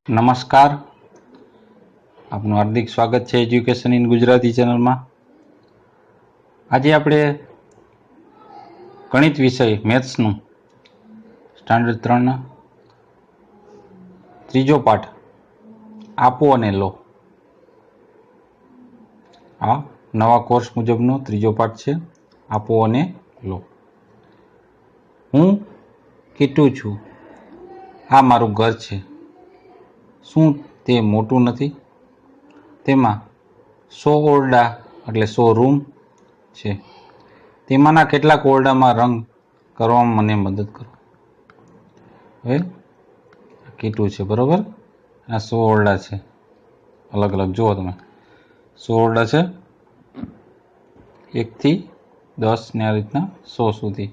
નમસ્કાર, આપનું હાર્દિક સ્વાગત છે એજ્યુકેશન ઇન ગુજરાતી ચેનલમાં. આજે આપણે ગણિત વિષય મેથ્સનું સ્ટાન્ડર્ડ 3 ત્રીજો પાઠ આપો અને લો. આ નવા કોર્સ મુજબનો ત્રીજો પાઠ છે, આપો અને લો. હું કીટુ છું, આ મારું ઘર છે. શું તે મોટું નથી? તેમાં 100 ઓરડા એટલે 100 રૂમ છે. તેમાંના કેટલાક ઓરડામાં રંગ કરવામાં મને મદદ કરો. હવે કીટું છે, બરોબર. આ 100 ઓરડા છે, અલગ અલગ જુઓ તમે. 100 ઓરડા છે, 1 થી 10 ને આ રીતના 100 સુધી.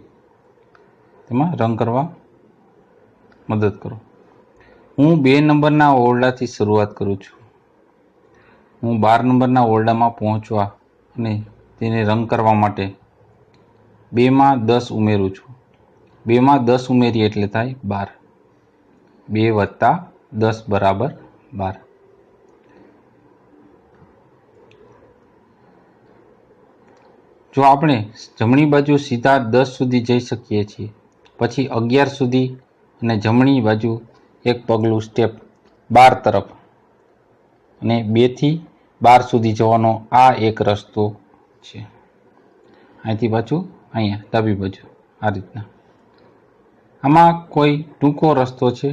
તેમાં રંગ કરવા મદદ કરો. હું 2 નંબરના ઓરડાથી શરૂઆત કરું છું. હું 12 નંબરના ઓરડામાં પહોંચવા અને તેને રંગ કરવા માટે 2 માં 10 ઉમેરું છું. 2 માં 10 ઉમેરીએ એટલે થાય 12. 2 વત્તા 10 બરાબર 12. જો આપણે જમણી બાજુ સીધા 10 સુધી જઈ શકીએ છીએ, પછી 11 સુધી અને જમણી બાજુ એક પગલું સ્ટેપ 12 તરફ અને 2 થી 12 સુધી જવાનો આ એક રસ્તો છે. અહીંથી પાછું અહીંયા ડાબી બાજુ આ રીતના. આમાં કોઈ ટૂંકો રસ્તો છે?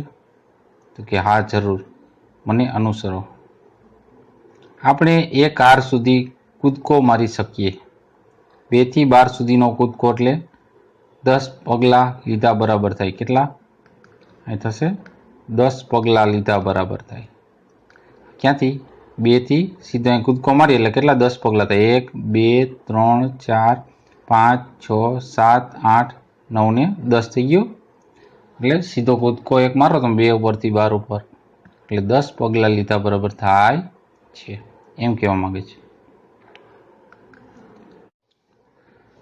તો કે હા, જરૂર, મને અનુસરો. આપણે 1 સુધી કૂદકો મારી શકીએ. 2 થી 12 સુધીનો કૂદકો એટલે 10 પગલાં લીધા બરાબર થાય. કેટલા? અહીં થશે 10 પગલાં લીધા બરાબર થાય. ક્યાંથી? 2 થી સીધા અહીં કૂદકો મારીએ એટલે કેટલા 10 પગલાં થાય? 1 2 3 4 5 6 7 8 9 ને 10 થઈ ગયું. એટલે સીધો કૂદકો એક મારો તમે 2 ઉપરથી 12 ઉપર, એટલે 10 પગલાં લીધા બરાબર થાય છે, એમ કહેવા માંગે છે.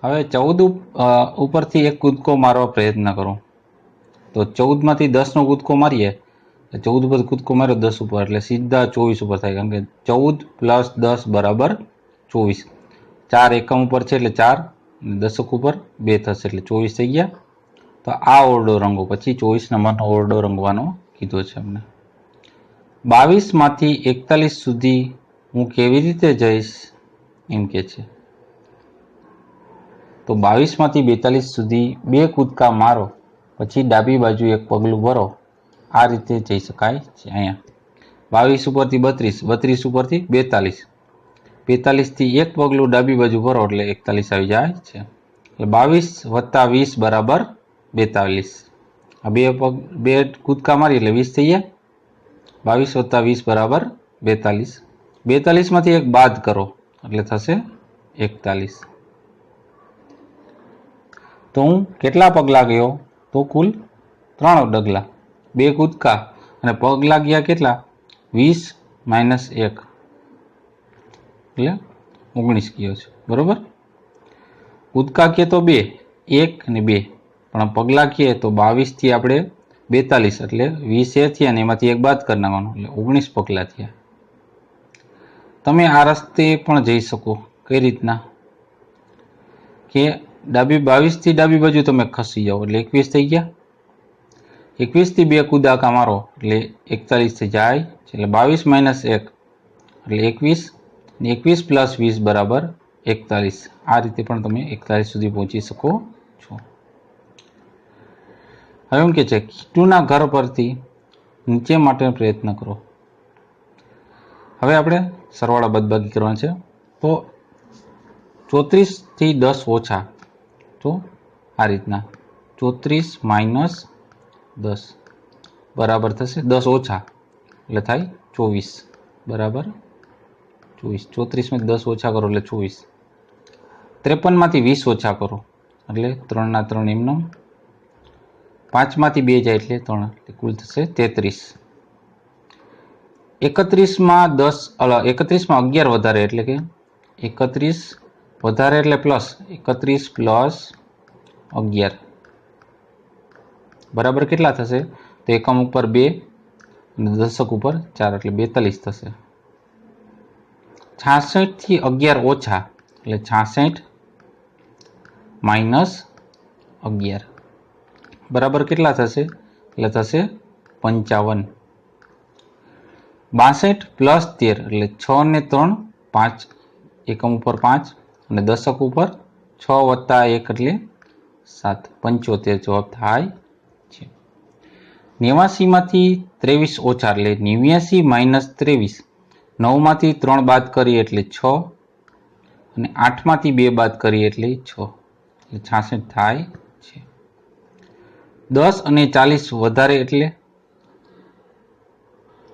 હવે 14 ઉપરથી એક કૂદકો મારવા પ્રયત્ન કરો. તો 14 માંથી 10 નો કૂદકો મારીએ, 14 ઉપર કૂદકો માર્યો 10 ઉપર એટલે સીધા 24 ઉપર થાય, કારણ કે 14 પ્લસ 10 બરાબર 24. 4 એકમ ઉપર છે એટલે 4, અને દશક ઉપર 2 થશે એટલે 24 થઈ ગયા. તો આ ઓરડો રંગો. પછી 24 નંબરનો ઓરડો રંગવાનો કીધો છે અમને. 22 માંથી 41 સુધી હું કેવી રીતે જઈશ એમ કે છે. તો 22 માંથી 42 સુધી 2 કૂદકા મારો, પછી ડાબી બાજુ એક પગલું ભરો. આ રીતે જઈ શકાય છે. અહીંયા 22 ઉપરથી 32, 32 ઉપરથી 42, 42 થી એક પગલું ડાબી બાજુ ભરો એટલે 41 આવી જાય છે. એટલે 22 વત્તા 20 બરાબર 42. આ બે કૂદકા મારી એટલે 20 થઈ ગયા. 22 વત્તા 20 બરાબર 42. 42 માંથી એક બાદ કરો એટલે થશે 41. તો હું કેટલા પગલા ગયો? તો કુલ 3 ડગલા, 2 કૂદકા અને પગલા ગયા કેટલા? 20 માઇનસ 1 એટલે 19 ગયો છે, બરોબર. કૂદકા કીએ તો 2, 1 અને 2, પણ પગલા કીએ તો 22 થી આપણે 42 એટલે 20 એ થયા અને એમાંથી એક બાદ કરી નાખવાનું એટલે 19 પગલા થયા. તમે આ રસ્તે પણ જઈ શકો. કઈ રીતના? કે 22 થી ડાબી બાજુ તમે ખસી જાઓ એટલે 21 થઈ ગયા. 21 થી 2 કૂદકા મારો એટલે 41 થઈ જાય એટલે 22 માઇનસ 1 એટલે 21, અને 21 પ્લસ 20 બરાબર 41. આ રીતે પણ તમે 41 સુધી પહોંચી શકો છો. હવે એમ કે છે કીટુના ઘર પરથી નીચે માટે પ્રયત્ન કરો. હવે આપણે સરવાળા બાદબાકી કરવાના છે. તો 34 થી 10 ઓછા, તો આ રીતના 34 માઇનસ 10 બરાબર થશે 10 ઓછા એટલે થાય 24 બરાબર 24. 34 માં 10 ઓછા કરો એટલે 24. 53 માંથી 20 ઓછા કરો એટલે 3 ના 3 એમનો. 5 માંથી 2 જાય એટલે 3 એટલે કુલ થશે 33. 31 માં 11 વધારે એટલે કે 31 વધારે એટલે પ્લસ 31 પ્લસ 11 બરાબર કેટલા થશે? તો એકમ ઉપર 2, અને દશક ઉપર 4 એટલે 42 થશે. 66 થી 11 ઓછા એટલે 66 માઇનસ 11 બરાબર કેટલા થશે? એટલે થશે 55. 62 પ્લસ 13 એટલે 6 ને 3 5 એકમ ઉપર 5 અને દશક ઉપર 6 વત્તા 1 એટલે 7 75 જવાબ થાય છે. 89 માંથી 23 ઓછા એટલે 89 માઇનસ 23. 9 માંથી 3 બાદ કરીએ એટલે 6 અને 8 માંથી 2 બાદ કરીએ એટલે 6 એટલે 66 થાય છે. 10 અને 40 વધારે એટલે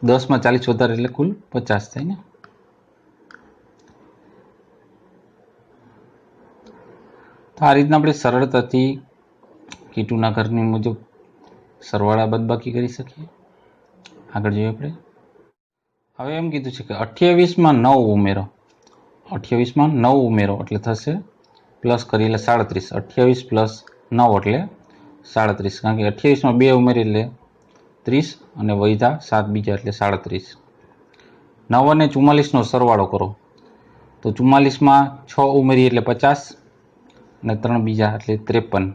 10 માં 40 વધારે એટલે કુલ 50 થાય ને. તો આ રીતના આપણે સરળતાથી કીટુના ઘરની મુજબ સરવાળા બાદબાકી કરી શકીએ. આગળ જોઈએ આપણે. હવે એમ કીધું છે કે 28 માં 9 ઉમેરો. 28 માં 9 ઉમેરો એટલે થશે પ્લસ કરી એટલે 37. 28 પ્લસ 9 એટલે 37. કારણ કે 28 માં 2 ઉમેરી એટલે 30 અને વૈધા 7 બીજા એટલે 37. 9 અને 44 નો સરવાળો કરો તો 44 માં 6 ઉમેરી એટલે 50 અને 3 બીજા એટલે 53.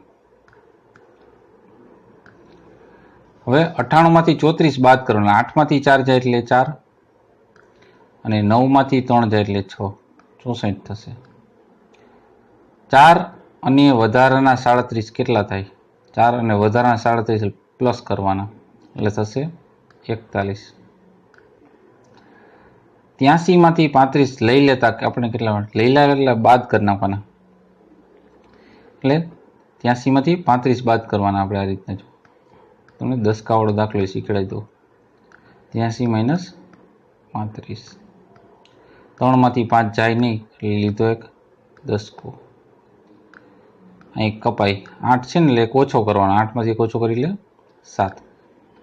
હવે 98 માંથી 34 બાદ કરો અને 8 માંથી 4 જાય એટલે 4 અને 9 માંથી 3 જાય એટલે 6 64 થશે. 4 અને વધારાના 37 કેટલા થાય? 4 અને વધારાના 37 પ્લસ કરવાના એટલે થશે 41. 83 માંથી 35 લઈ લેતા કે આપણે કેટલા લઈ લાવે એટલે બાદ કરી નાખવાના એટલે 83 માંથી 35 બાદ કરવાના. આપણે આ રીતના જો તમને 10 વાળો દાખલો શીખવાડી દો. 83 માઇનસ 35. 3 માંથી 5 જાય નહીં એટલે લીધો એક 10. અહીં કપાઈ 8 છે ને એટલે એક ઓછો કરવાનો. 8 માંથી એક ઓછો કરી લે 7.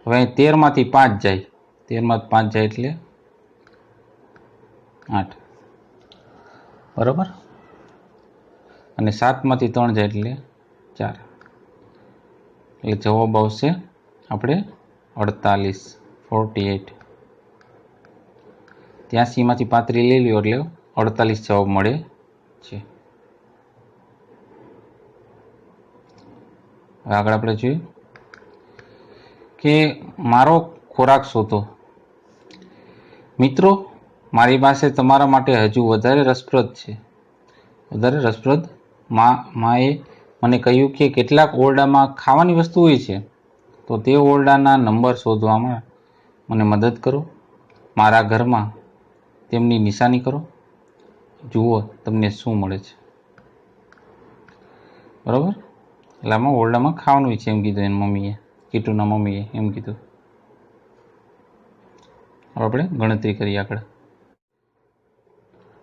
હવે 13 માંથી 5 જાય 13 માંથી 5 જાય એટલે 8 બરાબર અને 7 માંથી 3 જાય એટલે 4 એટલે જવાબ આવશે આપણે 48. 48. 83 માંથી 35 લઈ લ્યો એટલે 48 જવાબ મળે છે. હવે આગળ આપણે જોઈએ કે મારો ખોરાક શોધો. મિત્રો મારી પાસે તમારા માટે હજુ વધારે રસપ્રદ છે. વધારે રસપ્રદ માએ મને કહ્યું કે કેટલાક ઓરડામાં ખાવાની વસ્તુ હોય છે તો તે ઓરડાના નંબર શોધવામાં મને મદદ કરો. મારા ઘરમાં તેમની નિશાની કરો. જુઓ તમને શું મળે છે. બરાબર એટલે આમાં ઓરડામાં ખાવાનું હોય છે એમ કીધું એની મમ્મીએ, કીટુના મમ્મીએ એમ કીધું. હવે આપણે ગણતરી કરીએ આગળ.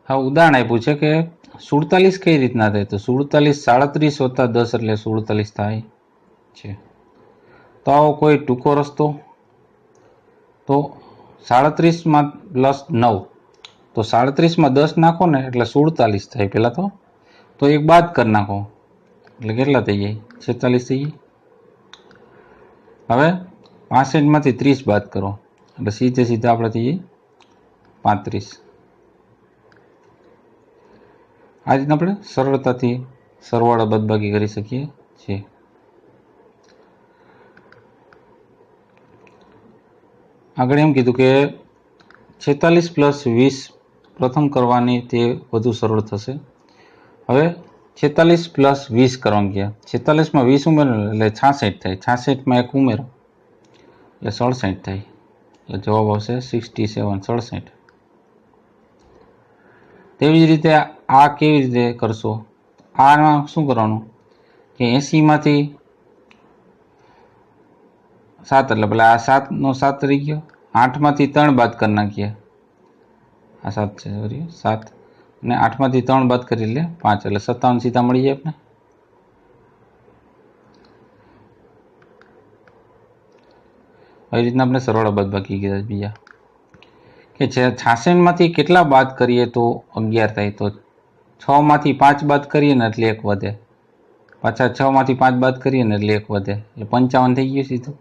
હા ઉદાહરણ આપ્યું છે કે 47 કઈ રીતના થાય? તો 47 37 વત્તા 10 એટલે 47 થાય છે. તો આવો કોઈ ટૂંકો રસ્તો તો 37 માં પ્લસ 9 તો 37 માં 10 નાખો ને એટલે 47 થાય. પહેલા તો એક બાદ કરી નાખો એટલે કેટલા થઈ જાય? 46 થઈ જાય. હવે 65 માંથી 30 બાદ કરો એટલે સીધે આપણે થઈ જાય 35. આ રીતના આપણે સરળતાથી સરવાળા બાદબાકી કરી શકીએ છીએ. આગળ એમ કીધું કે 46 પ્લસ 20 પ્રથમ કરવાની તે વધુ સરળ થશે. હવે 46 પ્લસ 20 કરવાનું ગયા. 46 માં 20 ઉમેરો એટલે 66 થાય. 66 માં 1 ઉમેરો એટલે 67 થાય. એટલે જવાબ આવશે 67. 67. તેવી જ રીતે આ કેવી રીતે કરશો? આમાં શું કરવાનું કે 80 માંથી 7 એટલે પેલા આ 7 નો 7 રહી ગયો. 8 માંથી 3 બાદ કરી નાખીએ. આ 7 છે સોરી 7 અને 8 માંથી 3 બાદ કરી એટલે 5 એટલે 57 સીધા મળી જાય આપણે. આવી રીતના આપણે સરવાળા બાદબાકી કીધા બીજા કે 66 માંથી કેટલા બાદ કરીએ તો 11 થાય? તો 6 માંથી 5 બાદ કરીએ ને એટલે 1 વધે. પાછા 6 માંથી 5 બાદ કરીએ ને એટલે 1 વધે એટલે 55 થઈ ગયું સીધું.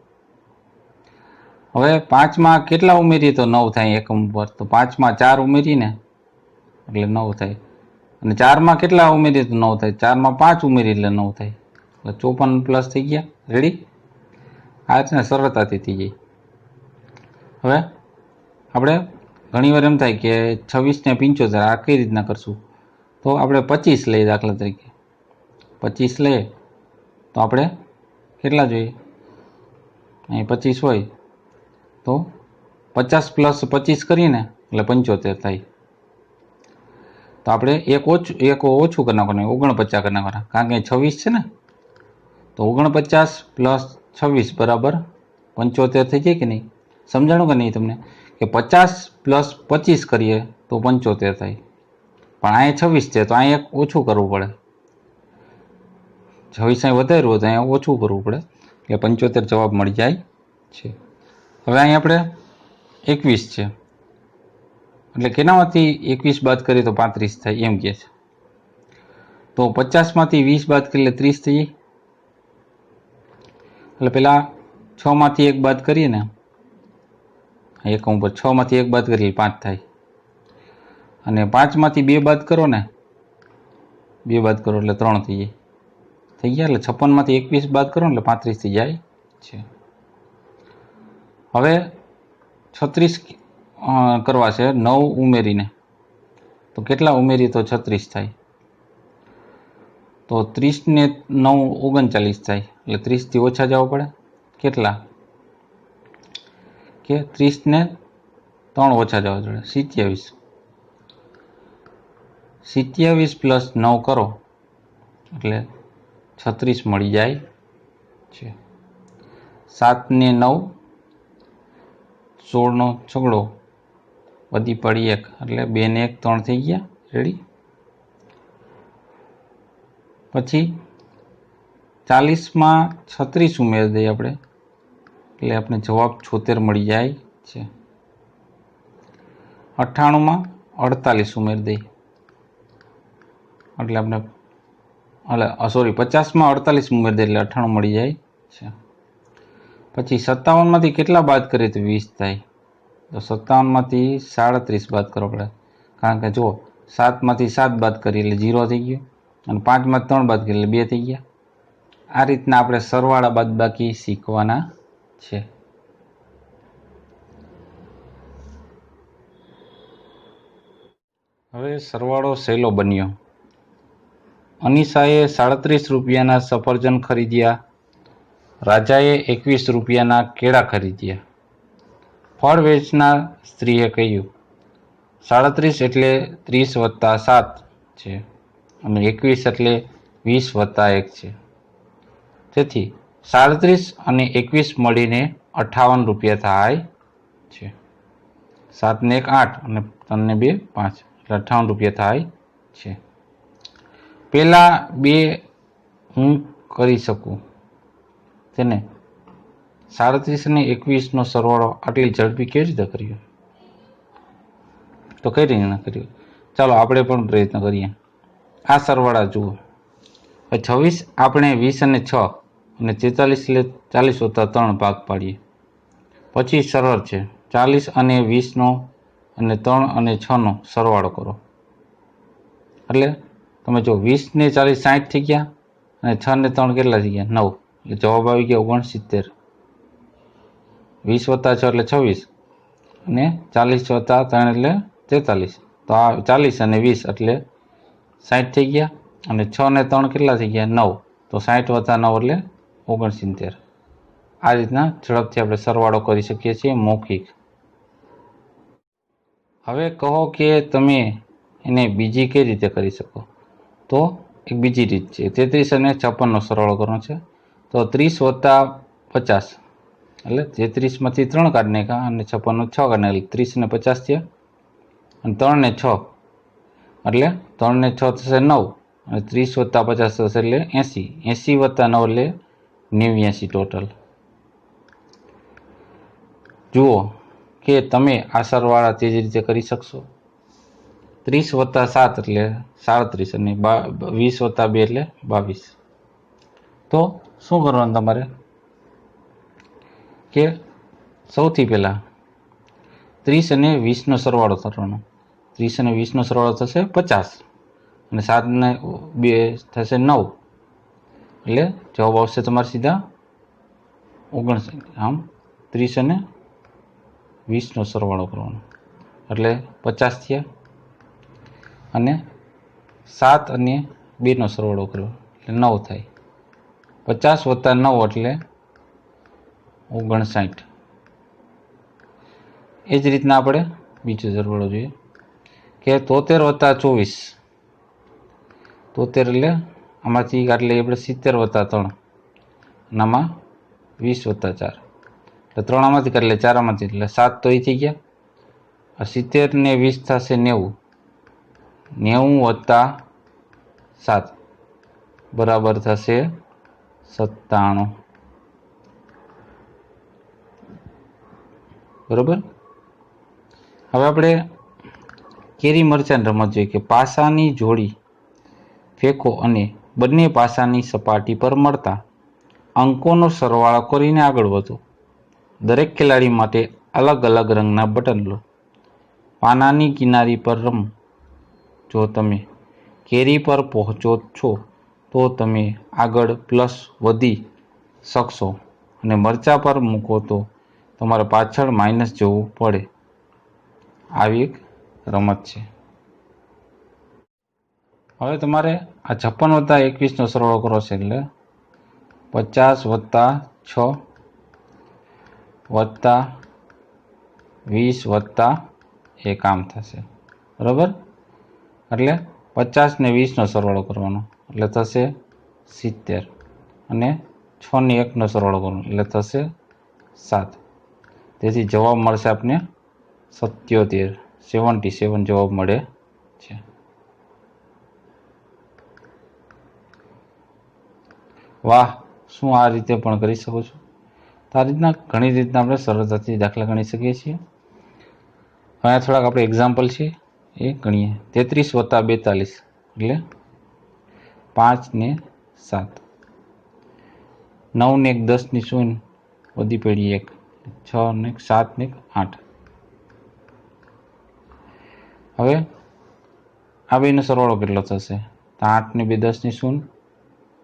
હવે 5 માં કેટલા ઉમેરીએ તો 9 થાય એકમ ઉપર, તો 5 માં 4 ઉમેરીને એટલે 9 થાય, અને 4 માં કેટલા ઉમેરીએ તો 9 થાય, 4 માં 5 ઉમેરી એટલે 9 થાય, એટલે 54 પ્લસ થઈ ગયા. રેડી? આ છે ને સરળતાથી થઈ જાય. હવે આપણે ઘણીવાર એમ થાય કે 26 ને 75 આ કઈ રીતના કરશું, તો આપણે 25 લઈએ. દાખલા તરીકે 25 લઈએ તો આપણે કેટલા જોઈએ, અહીં 25 હોય તો 50 પ્લસ 25 કરીને એટલે 75 થાય. તો આપણે એક ઓછું કરી નાખવાનું, 49 કરી નાખવાના, કારણ કે 26 છે ને, તો 49 પ્લસ 26 બરાબર 75 થઈ જાય કે નહીં? સમજાણું કે નહીં તમને? કે 50 પ્લસ 25 કરીએ તો 75 થાય, પણ અહીંયા 26 છે તો અહીંયા એક ઓછું કરવું પડે. 26 અહીં વધાર્યું હોય તો અહીંયા ઓછું કરવું પડે, એટલે 75 જવાબ મળી જાય છે. હવે અહીં આપણે 21 છે, એટલે કેનામાંથી 21 બાદ કરીએ તો 35 થાય એમ કહે છે. તો 50 માંથી 20 બાદ કરીએ 30 થઈ જાય. એટલે પેલા 6 માંથી 1 બાદ કરીએ ને, એકમ ઉપર 6 માંથી 1 બાદ કરીએ 5 થાય, અને 5 માંથી 2 બાદ કરો ને, 2 બાદ કરો એટલે 3 થઈ જાય. થઈ ગયા. એટલે 56 માંથી 21 બાદ કરો એટલે 35 થઈ જાય છે. હવે 36 કરવા છે 9 ઉમેરીને, તો કેટલા ઉમેરીએ તો 36 થાય, તો 30 ને 9 39 થાય, એટલે 30 થી ઓછા જવા પડે. કેટલા કે 30 ને 3 ઓછા જવા જોઈએ, 27. 27 પ્લસ 9 કરો એટલે 36 મળી જાય છે. 7 ને 9 16 નો છગડો વધી પડી 1 એટલે 2 ને 1 3 થઈ ગયા. રેડી? પછી 40 માં 36 ઉમેરી દઈએ આપણે, એટલે આપણે જવાબ 76 મળી જાય છે. 98 માં 48 ઉમેરી દઈએ એટલે આપણે 50 માં 48 ઉમેરી દઈએ એટલે 98 મળી જાય છે. પછી 57 માંથી કેટલા બાદ કરીએ તો 20 થાય, તો 57 માંથી 37 બાદ કરવો પડે, કારણ કે જુઓ 7 માંથી 7 બાદ કરીએ એટલે 0 થઈ ગયું, અને 5 માંથી 3 બાદ કરીએ એટલે 2 થઈ ગયા. આ રીતના આપણે સરવાળા બાદબાકી શીખવાના છે. હવે સરવાળો સહેલો બન્યો. અનિશાએ 37 રૂપિયાના સફરજન ખરીદ્યા, રાજાએ 21 રૂપિયાના કેળા ખરીદ્યા. ફળ વેચનાર સ્ત્રીએ કહ્યું 37 એટલે 30 વત્તા 7 છે, અને 21 એટલે 20 વત્તા 1 છે. તેથી 37 અને 21 મળીને 58 રૂપિયા થાય છે. 7 ને 1 8 અને 3 ને 2 5 એટલે 58 રૂપિયા થાય છે. પેલા બે હું કરી શકું, તેને 37 અને 21 નો સરવાળો આટલી ઝડપી કેવી રીતે કર્યો, તો કઈ રીતે કર્યો? ચાલો આપણે પણ પ્રયત્ન કરીએ. આ સરવાળા જુઓ. 26 આપણે 20 અને 6 અને 43 એટલે 40 વત્તા 3 ભાગ પાડીએ. પછી સરળ છે, 40 અને 20 નો અને 3 અને 6 નો સરવાળો કરો. એટલે તમે જો 20 ને 40 60 થઈ ગયા, અને 6 ને 3 કેટલા થઈ ગયા 9, એટલે જવાબ આવી ગયા 69. 20 વત્તા 6 એટલે 26, અને 40 વત્તા 3 એટલે 43. તો આ 40 અને 20 એટલે 60 થઈ ગયા, અને 6 ને 3 કેટલા થઈ ગયા 9, તો 60 વત્તા 9 એટલે 69. આ રીતના ઝડપથી આપણે સરવાળો કરી શકીએ છીએ મૌખિક. હવે કહો કે તમે એને બીજી કઈ રીતે કરી શકો, તો એક બીજી રીત છે. 33 અને 56 નો સરવાળો કરવાનો છે. તો 30 વત્તા 50 એટલે 33 માંથી 3 કાઢી નાખ્યા, અને 56 નો 6 કાઢી નાખ્યા, 30 અને 50 થયા, અને 3 ને 6 એટલે 3 ને 6 થશે 9, અને 30 વત્તા 50 થશે એટલે 80, 80 વત્તા 9 એટલે 89 ટોટલ. જુઓ કે તમે આ સરવાળા તે જ રીતે કરી શકશો. 30 વત્તા 7 એટલે 37, અને 20 વત્તા 2 એટલે 22. તો શું કરવાનું તમારે કે સૌથી પહેલાં 30 અને 20નો સરવાળો કરવાનો. 30 અને 20નો સરવાળો થશે 50 અને 7 ને 2 થશે 9. એટલે જવાબ આવશે તમારે સીધા 59. આમ 30 અને 20નો સરવાળો કરવાનો એટલે 50 થયા અને 7 અને 2નો સરવાળો કર્યો એટલે 9 થાય. 50 વત્તા 9 એટલે 59. એ જ રીતના આપણે બીજો સરવાળો જોઈએ કે 73 વત્તા 24. 73 એટલે આમાંથી કાઢી લઈએ આપણે 70 વત્તા 3 અને આમાં 20 વત્તા 4 એટલે 3 આમાંથી કાઢી લઈએ 4 આમાંથી એટલે 7 તો એ થઈ ગયા. 70 ને 20 થશે 90. 90 વત્તા 7 બરાબર થશે 97. બરાબર. હવે આપણે કેરી મરચાંની રમત જોઈએ કે પાસાની જોડી ફેંકો અને બંને પાસાની સપાટી પર મળતા અંકોનો સરવાળો કરીને આગળ વધો. દરેક ખેલાડી માટે અલગ અલગ રંગના બટન લો. પાનાની કિનારી પર રમ. જો તમે કેરી પર પહોંચો છો તો તમે આગળ પ્લસ વધી શકશો અને મરચા પર મૂકો તો તમારે પાછળ માઇનસ જવું પડે. આવી એક રમત છે. હવે તમારે આ 56 વત્તા 21નો સરવાળો કરવો છે એટલે 50 વત્તા 6 વત્તા 20 વત્તા 1 આમ થશે. બરાબર. એટલે 50 ને 20નો સરવાળો કરવાનો એટલે થશે 70 અને 6 ને 1નો સરવાળો કરવાનો એટલે થશે 7. તેથી જવાબ મળશે આપને 77 જવાબ મળે છે. વાહ, શું આ રીતે પણ કરી શકો છો? આ રીતના ઘણી રીતના આપણે સરળતાથી દાખલા ગણી શકીએ છીએ. અહીંયા થોડાક આપણે એક્ઝામ્પલ છે એ ગણીએ. 33 વત્તા 42 એટલે 5 ને 7. 9 ને 1 10 ની 0 વધી પડી 1 6 ને 7 ને 8. હવે આ બેનો સરવાળો કેટલો થશે? તો 8 ને 2 10 ની 0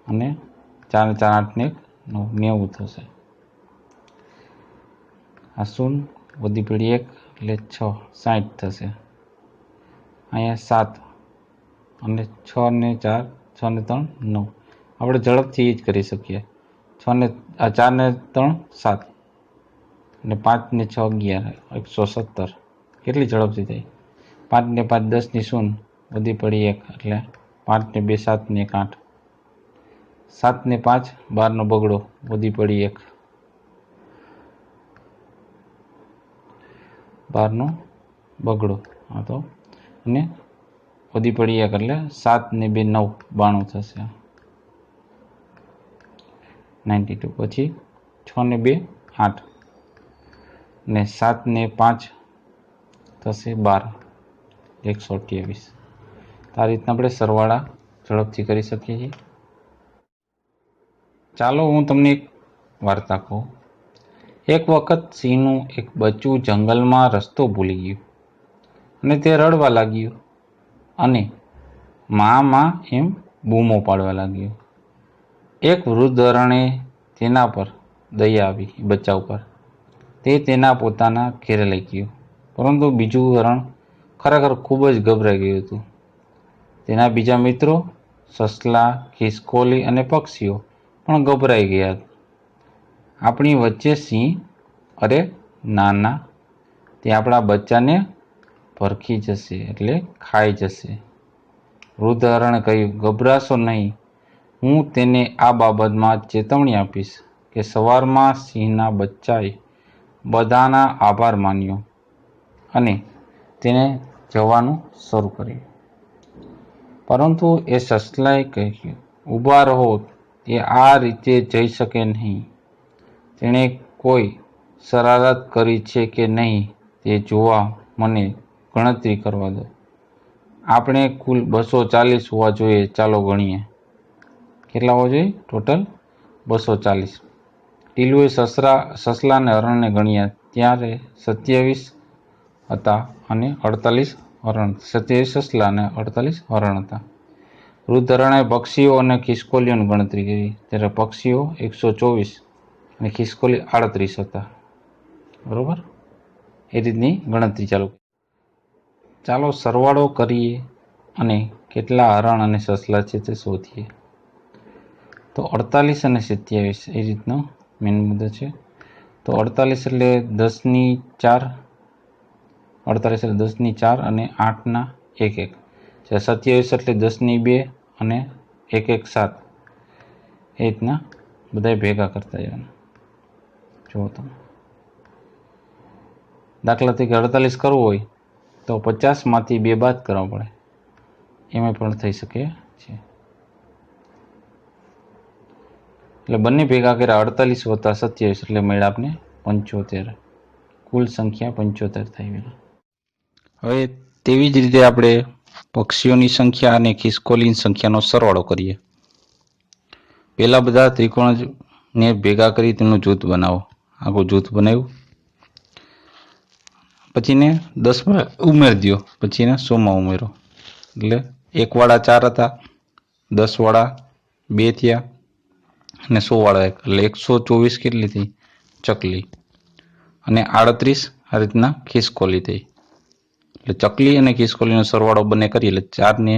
અને 4 ને 4 8 ને 1 9 90 થશે. આ 0 વધી પડી 1 એટલે 6 60 થશે. અહીંયા 7 અને 6 ને 4 6 ને 3 9. આપણે ઝડપથી એ જ કરી શકીએ. 4 ને 3 7 અને 5 ને 6 11 117. કેટલી ઝડપથી થઈ? 5 ને 5 10 ની 0 વધી પડી 1 એટલે 5 ને 2 7 ને 1 8. 7 ને 5 12નો બગડો વધી પડી 1 12નો બગડો. હા તો અને વધી પડી 1 એટલે 7 ને 2 9 92 થશે 92. પછી 6 ને 2 8 ને 7 ને 5 થશે 12 128. આ રીતના આપણે સરવાળા ઝડપથી કરી શકીએ છીએ. ચાલો હું તમને એક વાર્તા કહું. એક વખત સિંહનું એક બચ્ચું જંગલમાં રસ્તો ભૂલી ગયું અને તે રડવા લાગ્યું અને માં એમ બૂમો પાડવા લાગ્યું. એક વૃદ્ધ હરણે તેના પર દયા આવી બચ્ચા ઉપર. તે તેના પોતાના ઘેરે લઈ ગયું, પરંતુ બીજું હરણ ખરેખર ખૂબ જ ગભરાઈ ગયું હતું. તેના બીજા મિત્રો સસલા, ખિસકોલી અને પક્ષીઓ પણ ગભરાઈ ગયા. આપણી વચ્ચે સિંહ, અરે ના ના, તે આપણા બચ્ચાને ભરખી જશે એટલે ખાઈ જશે. વૃદ્ધ હરણે કહ્યું, ગભરાશો નહીં, હું તેને આ બાબતમાં ચેતવણી આપીશ કે સવારમાં સિંહના બચ્ચાએ બધાના આભાર માન્યો અને તેને જવાનું શરૂ કર્યું. પરંતુ એ સસલાએ કહ્યું, ઊભા રહો, તે આ રીતે જઈ શકે નહીં. તેણે કોઈ શરારત કરી છે કે નહીં તે જોવા મને ગણતરી કરવા દો. આપણે કુલ 240 હોવા જોઈએ. ચાલો ગણીએ. કેટલા હોવા જોઈએ? ટોટલ 240. ટીલુએ સસલા અને હરણને ગણ્યા. ત્યારે 27 હતા અને 48 હરણ, 27 સસલા અને 48 હરણ હતા. વૃદ્ધ પક્ષીઓ અને ખિસકોલીઓની ગણતરી કરી ત્યારે પક્ષીઓ 124 અને ખિસકોલી 38 હતા. બરોબર, એ રીતની ગણતરી ચાલુ. ચાલો સરવાળો કરીએ અને કેટલા હરણ અને સસલા છે તે શોધીએ. તો 48 અને 27 એ રીતનો મેન મુદ્દો છે. તો 48 એટલે 10ની 4, 48 એટલે 10ની 4 અને 8ના 1 1. 27 એટલે 10ની 2 અને 1 1 7. એ રીતના બધા ભેગા કરતા જવાના. જુઓ તમે, દાખલા તરીકે 48 કરવું હોય તો 50માંથી 2 બાદ કરવા પડે, એમાં પણ થઈ શકે છે. એટલે બંને ભેગા કર્યા 48 વત્તા 27 એટલે મળ્યા આપણે 75. કુલ સંખ્યા 75 થઈ. હવે તેવી જ રીતે આપણે પક્ષીઓની સંખ્યા અને ખિસકોલીની સંખ્યાનો સરવાળો કરીએ. પહેલા બધા ત્રિકોણને ભેગા કરી તેમનું જૂથ બનાવો. આખું જૂથ બનાવ્યું, પછીને 10માં ઉમેરી દો, પછીને 100માં ઉમેરો. એટલે 1 વાળા 4 હતા, 10 વાળા 2 થયા અને 100 વાળા 1, એટલે 124 કેટલી થઈ? ચકલી. અને 38 આ રીતના ખિસકોલી થઈ. એટલે ચકલી અને ખિસકોલીનો સરવાળો બંને કરીએ એટલે 4ને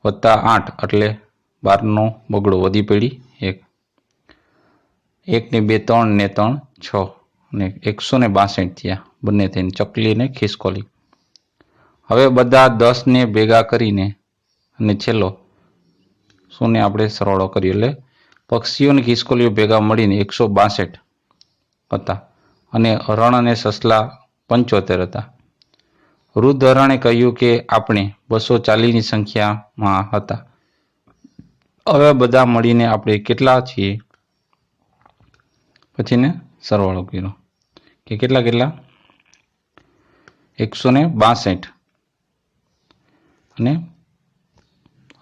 વત્તા 8 એટલે 12નો બગડો વધી પડી 1. 1 ને 2 3 ને 3 6 અને 162 થયા બંને થઈને ચકલી અને ખિસકોલી. હવે બધા 10 ને ભેગા કરીને અને છેલ્લો 100 ને આપણે સરવાળો કરીએ એટલે પક્ષીઓ અને ખિસકોલીઓ ભેગા મળીને 162 હતા અને હરણ અને સસલા 75 હતા. વૃદ્ધ હરણે કહ્યું કે આપણે 240ની સંખ્યામાં હતા. હવે બધા મળીને આપણે કેટલા છીએ? પછીને સરવાળો કર્યો કે કેટલા 162 અને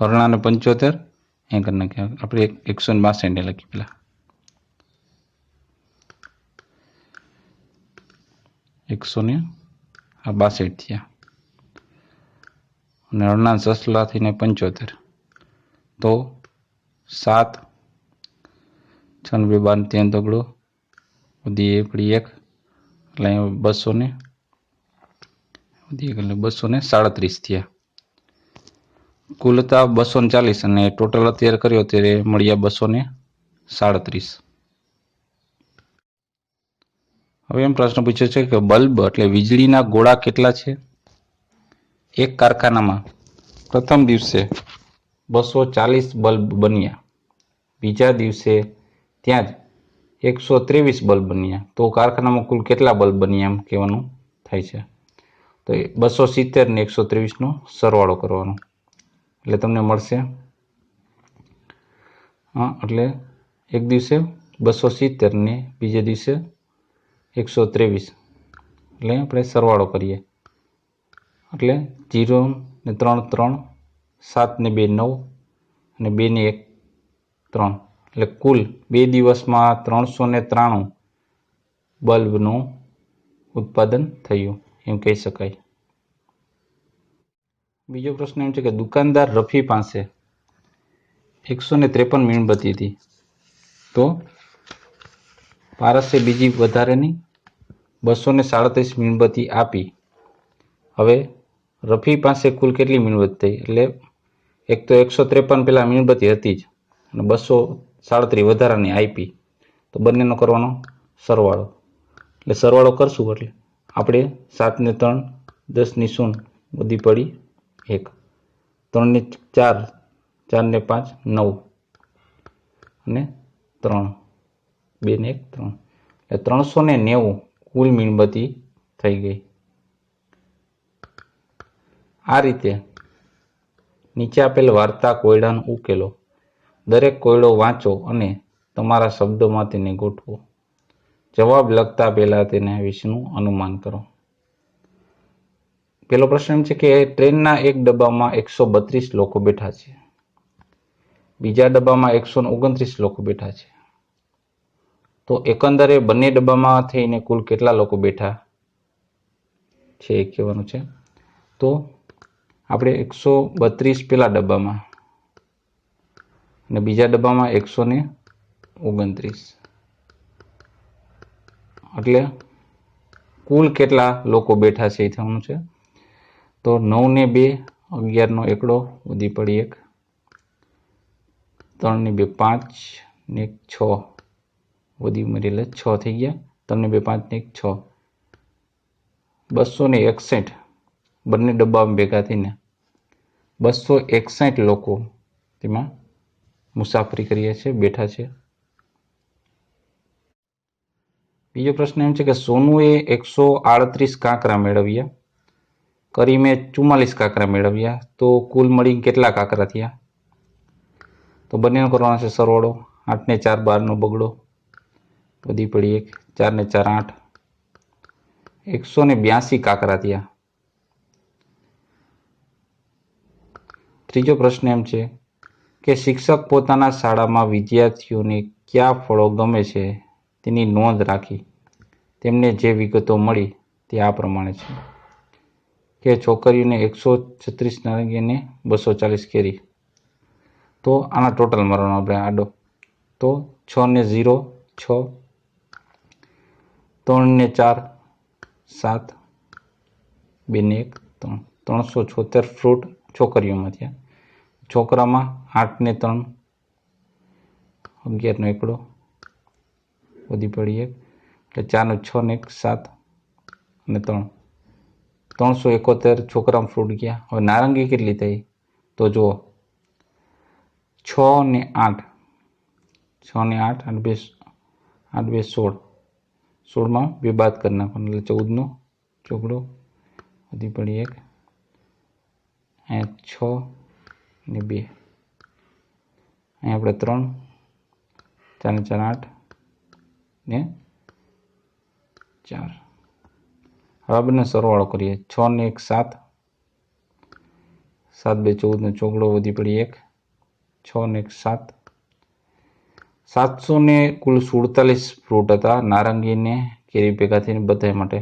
હરણાને 75 એમ કરી નાખ્યા. આપણે 162 લખી પેલા 162 થયા અને હરણા સસલા થઈને 75. તો 7 6 2 12 3 તગડો વધી પડી 1 એટલે 200 ને વધી એટલે 237 થયા. કુલ હતા 240 અને ટોટલ અત્યારે કર્યો ત્યારે મળ્યા 237. હવે એમ પ્રશ્ન પૂછ્યો છે કે બલ્બ એટલે વીજળીના ગોળા કેટલા છે? એક કારખાનામાં પ્રથમ દિવસે 240 બલ્બ બન્યા, બીજા દિવસે ત્યાં જ 123 બલ્બ બન્યા. તો કારખાનામાં કુલ કેટલા બલ્બ બન્યા એમ કહેવાનું થાય છે. તો 270 ને 123નો સરવાળો કરવાનો એટલે તમને મળશે. એટલે એક દિવસે 270 ને બીજા દિવસે 123 એટલે આપણે સરવાળો કરીએ એટલે 0 ને 3 3, 7 ને 2 9 અને 2 ને 1 3 એટલે કુલ 2 દિવસમાં 393 બલ્બનું ઉત્પાદન થયું એમ કહી શકાય. બીજો પ્રશ્ન એમ છે કે દુકાનદાર રફી પાસે 153 મીણબત્તી હતી, તો પારસે બીજી વધારેની 237 મીણબત્તી આપી. હવે રફી પાસે કુલ કેટલી મીણબત્તી થઈ? એટલે એક તો 153 પેલા મીણબત્તી હતી જ અને 237 વધારાની આપી, તો બંનેનો કરવાનો સરવાળો. એટલે સરવાળો કરશું એટલે આપણે 7 ને 3 10 ની 0 વધી પડી 1, 3 ને 4 4 ને 5 9 અને 3 2 ને 1 3 એટલે 390 કુલ મીણબત્તી થઈ ગઈ. આ રીતે નીચે આપેલ વાર્તા કોયડાનો ઉકેલો. દરેક કોયડો વાંચો અને તમારા શબ્દોમાં તેને ગોઠવો. જવાબ લખતા પહેલા તેના વિશેનું અનુમાન કરો. પેલો પ્રશ્ન એમ છે કે ટ્રેનના એક ડબ્બામાં 132 લોકો બેઠા છે, બીજા ડબ્બામાં 129 લોકો બેઠા છે. તો એકંદરે બંને ડબ્બામાં થઈને કુલ કેટલા લોકો બેઠા છે એ કહેવાનું છે. તો આપણે 132 પેલા ડબ્બામાં અને બીજા ડબ્બામાં 129, એટલે કુલ કેટલા લોકો બેઠા છે એ થવાનું છે. તો 9 ને 2 11 નો એકડો વધી પડી 1, 3 ને 2 5 ને 1 6 વધી મળી એટલે 6 થઈ ગયા. 3 ને 2 5 ને 1 6, 261 બંને ડબ્બામાં ભેગા થઈને 261 લોકો તેમાં મુસાફરી કરીએ છીએ, બેઠા છે. બીજો પ્રશ્ન એમ છે કે સોનુએ 138 કાંકરા મેળવ્યા, કરીમે 44 કાંકરા મેળવ્યા, તો કુલ મળીને કેટલા કાંકરા થયા? તો બંનેનો કરવાનો છે સરવાળો. 8 ને 4 12 નો બગડો વધી પડી 1, 4 ને 4 8, 182 કાંકરા થયા. ત્રીજો પ્રશ્ન એમ છે કે શિક્ષક પોતાના શાળામાં વિદ્યાર્થીઓને કયા ફળો ગમે છે તેની નોંધ રાખી તેમને જે વિગતો મળી તે આ પ્રમાણે છે કે છોકરીઓને 136 નારંગી અને 240 કેરી. તો આના ટોટલ મારવાનો આપણે આડો. તો 6 ને 0 6, 3 ને 4 7, 2 ને 1 3, 376 ફ્રૂટ છોકરીઓમાં થયા. છોકરામાં 8 ને 3 11 નો એકડો વધી પડી 1, એટલે 4 ને 6 ને 1 7 અને 3, 371 છોકરામાં ફ્રૂટ ગયા. હવે નારંગી કેટલી થઈ? તો જુઓ 6 ને 8, 6 ને 8 8 2 16, 16માં 2 બાદ કરી નાખવાનું એટલે 14 નો ચોકડો વધી પડી 1, અહીંયા 6 ને 2, અહીંયા આપણે 3, 4 ને 4 8 ને 4. હવે બંને સરવાળો કરીએ. 6 ને 1 7, 7 2 14 નો ચોકડો વધી પડી 1, 6 ને 1 7, 700 ને કુલ 47 ફ્રૂટ હતા નારંગી ને કેરી ભેગા થઈને બધા માટે.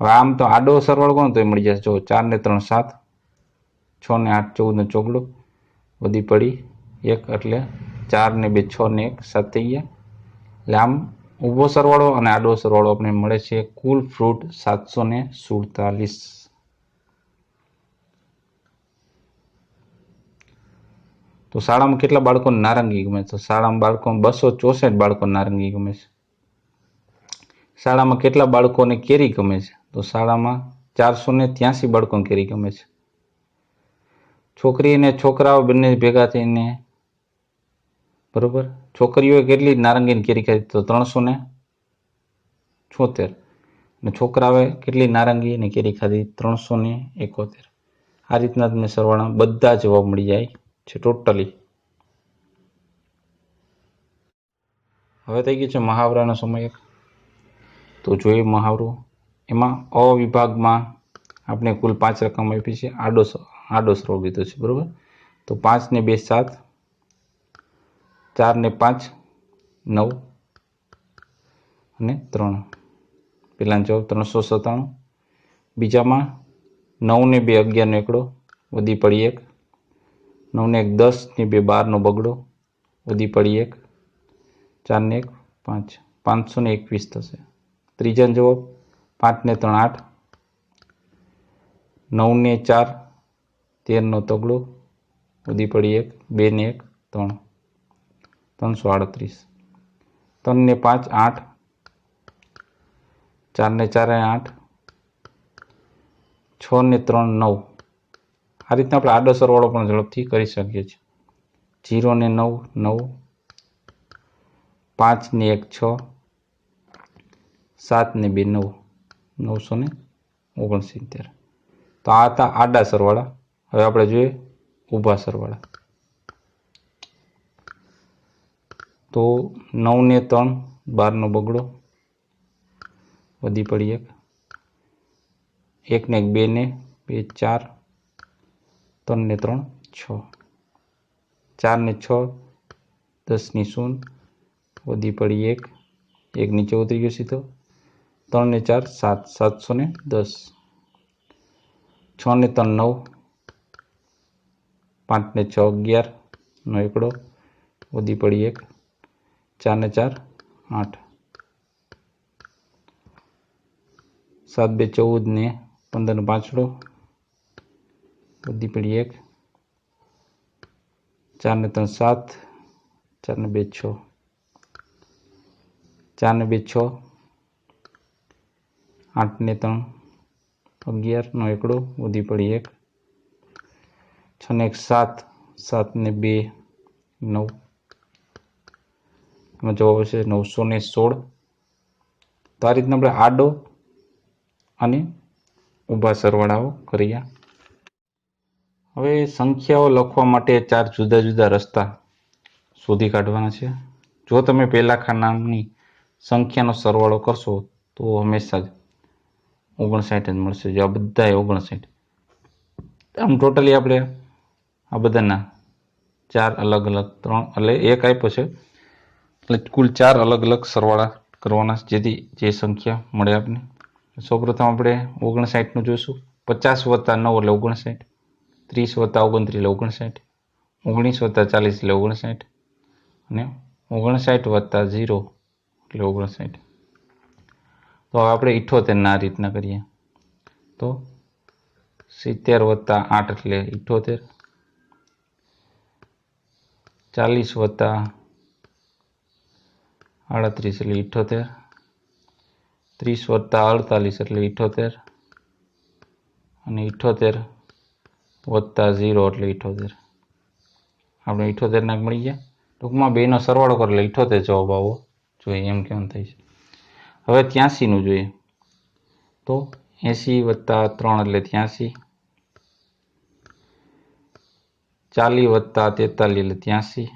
હવે આમ તો આડો સરવાળો કોણ તો એ મળી જશે. જો 4 ને 3 7, 6 ને 8 14 નો ચોકડો વધી પડી 1, એટલે 4 ને 2 6 ને 1 7 થઈ ગયા. એટલે આમ ઊભો સરવાળો અને આડો સરવાળો આપણે મળે છે કુલ ફ્રૂટ 747. તો શાળામાં કેટલા બાળકોને નારંગી ગમે? તો શાળામાં બાળકો 264 બાળકો નારંગી ગમે છે. શાળામાં કેટલા બાળકોને કેરી ગમે છે? તો શાળામાં 483 બાળકોને કેરી ગમે છે. છોકરી અને છોકરાઓ બંને ભેગા થઈને બરોબર છોકરીઓએ કેટલી નારંગીની કેરી ખાધી? તો 376, અને છોકરાઓએ કેટલી નારંગી અને કેરી ખાધી? 371. આ રીતના તમને સરવાળા બધા જવાબ મળી જાય છે ટોટલી. હવે થઈ ગયું છે મહાવરાનો સમય. તો જોઈએ મહાવરો. એમાં અ વિભાગમાં આપણે કુલ 5 રકમ આપી છે. આડો સરવાળો લીધો છે બરોબર. તો 5 ને 2 7, 4 ને 5 9 અને 3. પેલાનો જવાબ 397. બીજામાં 9 ને 2 11 નો એકડો વધી પડી 1, 9 ને 1 10 ને 2 12 નો બગડો વધી પડી 1, 4 ને 1 5, 521 થશે. ત્રીજાનો જવાબ 5 ને 3 8, 9 ને 4 13 નો તગડો વધી પડી 1, 2 ને 1 3, 338. 3 ને 5 8, 4 ને 4 8, 6 ને 3 9. આ રીતના આપણે આડો સરવાળો પણ ઝડપથી કરી શકીએ છીએ. 0 ને 9 9, 5 ને 1 6, 7 ને 2 9, 969. તો આ હતા આડા સરવાળા. હવે આપણે જોઈએ ઊભા સરવાળા. તો 9 ને 3 12 નો બગડો વધી પડી 1, 1 ને 1 2 ને 2 4, 3 ને 3 6, 4 ને 6 10 ની 0 વધી પડી 1, एक नीचे उतरी गयो सीधो। 3 ने 4 7 710। 6 ने 3 9। 5 ने 6 11 નો એકડો વધી પડી 1। 4 ને 4 8। 7 2 14 ને 15 નો પાંચડો વધી પડી 1। 4 ને 3 7। 4 ને 2 6। 4 ને 2 6। 8 ને 3 11 નો એકડો વધી પડી 1। 6 ને 1 7। 7 ને 2 9। એમાં જવાબ આવશે 916। તો આ રીતના આપણે આડો અને ઊભા સરવાળાઓ કર્યા। હવે સંખ્યાઓ લખવા માટે 4 જુદા જુદા રસ્તા શોધી કાઢવાના છે। જો તમે પહેલા ખાનાની સંખ્યાનો સરવાળો કરશો તો હંમેશા જ 59 જ મળશે। જો આ બધા 59, આમ ટોટલી આપણે આ બધાના 4 અલગ અલગ 3 એટલે એક આપ્યો છે એટલે કુલ 4 અલગ અલગ સરવાળા કરવાના જેથી જે સંખ્યા મળે આપણે। સૌપ્રથમ આપણે 59 નું જોઈશું। 50 + 9 એટલે 59। 30 + 29 એટલે 59। 19 + 40 એટલે 59 અને 59 + 0 એટલે 59। તો હવે આપણે 78 ના રીતના કરીએ તો 70 + 8 એટલે 78। 40 + 38 એટલે 78। 30 + 48 એટલે 78 અને 78 + 0 એટલે 78। આપણે 78 ના મળી ગયા। ટૂંકમાં બેનો સરવાળો કરો એટલે 78 જવાબ આવવો જોઈએ એમ કેમ થાય છે। હવે 83 નું જોઈએ તો 80 + 3 એટલે 83। 40 + 43 એટલે 83।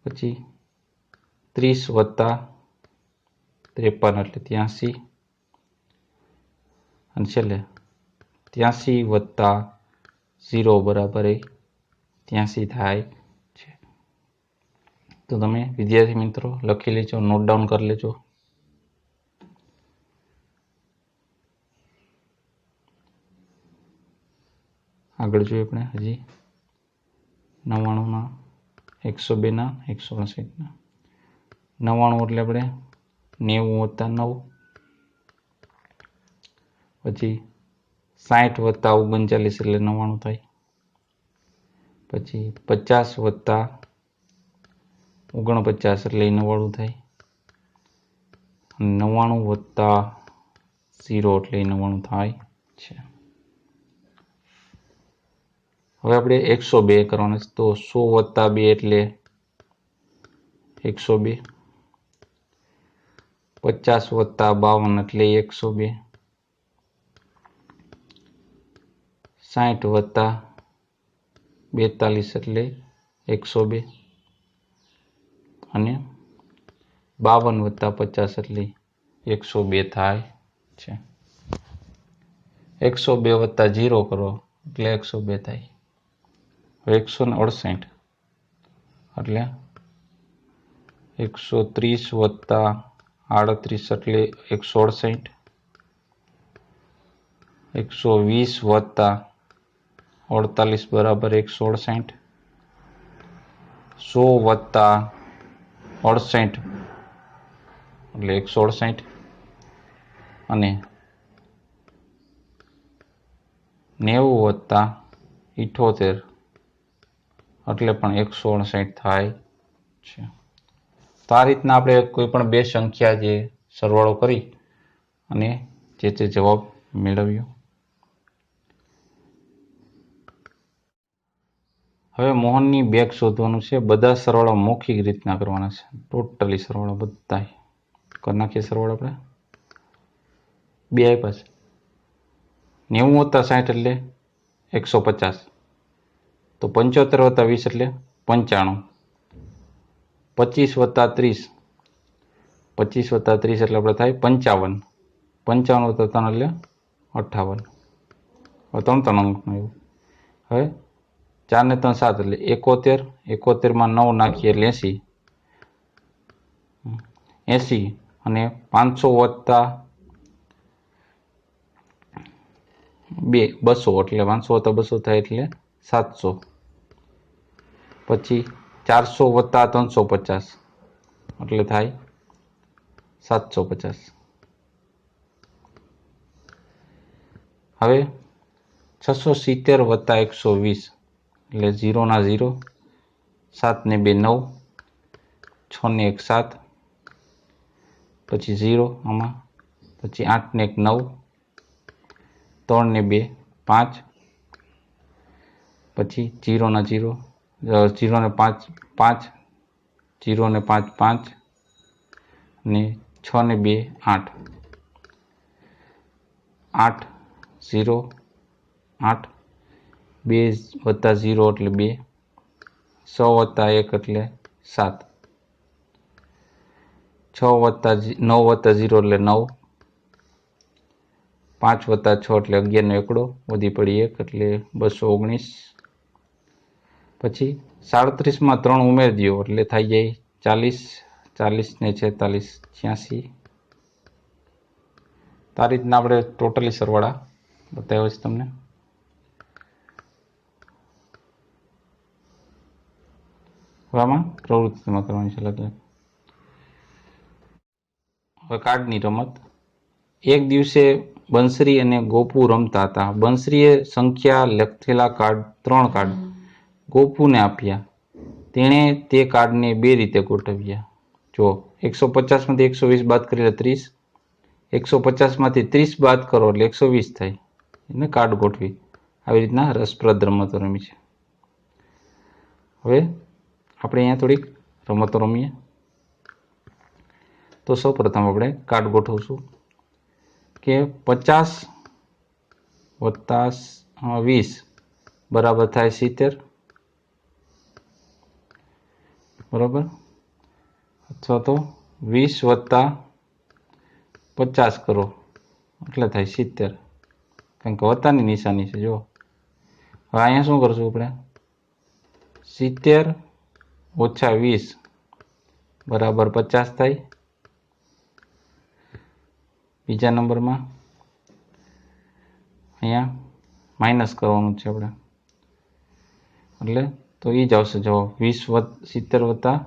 પછી 30 + 53 એટલે 83 અને છેલ્લે 83 + 0 બરાબર 83 થાય છે। તો તમે વિદ્યાર્થી મિત્રો લખી લેજો, નોટ ડાઉન કરી લેજો। આગળ જોઈએ આપણે હજી 99 ના 102 ના 159 ના 99 એટલે આપણે 90 + 9। પછી 60 + 39 એટલે 99 થાય। પછી 50 + 49 એટલે 99 થાય। 99 + 0 એટલે 99 થાય છે। હવે આપણે 102 કરવાના છે તો 100 + 2 એટલે 102। 50 + 52 એટલે 102। 60 + 42 એટલે 102 અને 52 + 50 એટલે 102 થાય છે। 102 + 0 કરો એટલે 102 થાય। 168 એટલે 130 + 38 એટલે 168। 120 + 48 બરાબર 168। 100 + 68 એટલે 168 અને 90 + 78 એટલે પણ 168 થાય છે। તો આ રીતના આપણે કોઈ પણ બે સંખ્યા જે સરવાળો કરી અને જે તે જવાબ મેળવ્યો। હવે મોહનની બેગ શોધવાનું છે। બધા સરવાળા મૌખિક રીતના કરવાના છે। ટોટલી સરવાળા બધા કરી નાખીએ સરવાળો આપણે। 2 આપ્યા છે। 90 + 60 એટલે 150। તો 75 + 20 એટલે 95। 25 + 30 25 + 30 એટલે આપણે થાય 55। 55 + 3 એટલે 58। હવે 3 અંકનું એવું। હવે 4 ને 3 7 એટલે 71। 71 માં 9 નાખીએ એટલે 80। 80 અને 500 વત્તા 2 200 એટલે 500 વત્તા 200 થાય એટલે 700. પછી 400 વત્તા 350 એટલે થાય 750. હવે 670 વત્તા 120 એટલે 0 ના 0, 7 ને 2 9, 6 ને 1 7, પછી 0 આમાં, પછી 8 ને 1 9, 3 ને 2 5, પછી 0 ના 0, 0 ને 5 5, 0 ને 5 5, ને 6 ને 2 8, 8 0 8, 2 વત્તા 0 એટલે 2, 6 વત્તા 1 એટલે 7, 6 વત્તા 9 વત્તા 0 એટલે 9, 5 વત્તા 6 એટલે 11 નો એકડો, વધી પડી 1 એટલે 219. પછી 37 માં 3 ઉમેરી દો એટલે થઈ જાય 40, 40 ને 46 86. તો આ રીતના આપણે ટોટલી સરવાળા બતાવ્યો છે તમને. હવે આમાં પ્રવૃત્તિ તમે કરવાની છે અલગ અલગ. હવે કાર્ડની રમત. એક દિવસે બંસરી અને ગોપુ રમતા હતા. બંસરીએ સંખ્યા લખેલા કાર્ડ 3 કાર્ડ ગોપુને આપ્યા. તેણે તે કાર્ડને 2 રીતે ગોઠવ્યા. જો 150 માંથી 120 બાદ કરી એટલે 30, 150 માંથી 30 બાદ કરો એટલે 120 થાય. એને કાર્ડ ગોઠવી. આવી રીતના રસપ્રદ રમતો રમી છે. હવે આપણે અહીંયા થોડીક રમતો રમીએ. તો સૌપ્રથમ આપણે કાર્ડ ગોઠવશું કે 50 વત્તા 20 બરાબર થાય 70, બરાબર, અથવા તો 20 વત્તા 50 કરો એટલે થાય 70, કારણ કે વત્તાની નિશાની છે. જો હવે અહીંયા શું કરશું આપણે, 70 ઓછા 20 બરાબર 50 થાય. બીજા નંબરમાં અહીંયા માઇનસ કરવાનું છે આપણે, એટલે તો એ જ આવશે જવાબ 70 વત્તા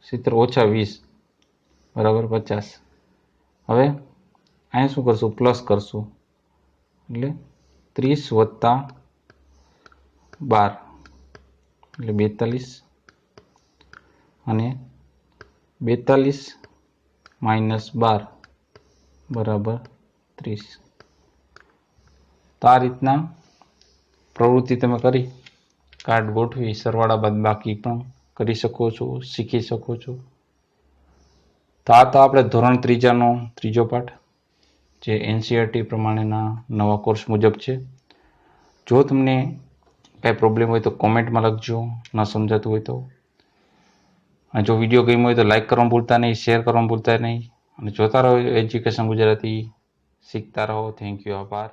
70 ઓછા 20 બરાબર 50. હવે અહીંયા શું કરશું, પ્લસ કરશું એટલે 30 વત્તા 12 એટલે 42, અને 42 માઇનસ 12 બરાબર 30. તો આ રીતના પ્રવૃત્તિ તમે કરી કાર્ડ ગોઠવી સરવાળા બાદ બાકી પણ કરી શકો છો, શીખી શકો છો. તો આ તો આપણે ધોરણ 3નો ત્રીજો પાઠ જે એનસીઈઆરટી પ્રમાણેના નવા કોર્સ મુજબ છે. જો તમને કાંઈ પ્રોબ્લેમ હોય તો કોમેન્ટમાં લખજો, ન સમજાતું હોય તો. અને જો વિડીયો ગમ્યો હોય તો લાઈક કરવાનું ભૂલતા નહીં, શેર કરવાનું ભૂલતા નહીં, અને જોતા રહો એજ્યુકેશન ગુજરાતી. શીખતા રહો. Thank you. આભાર.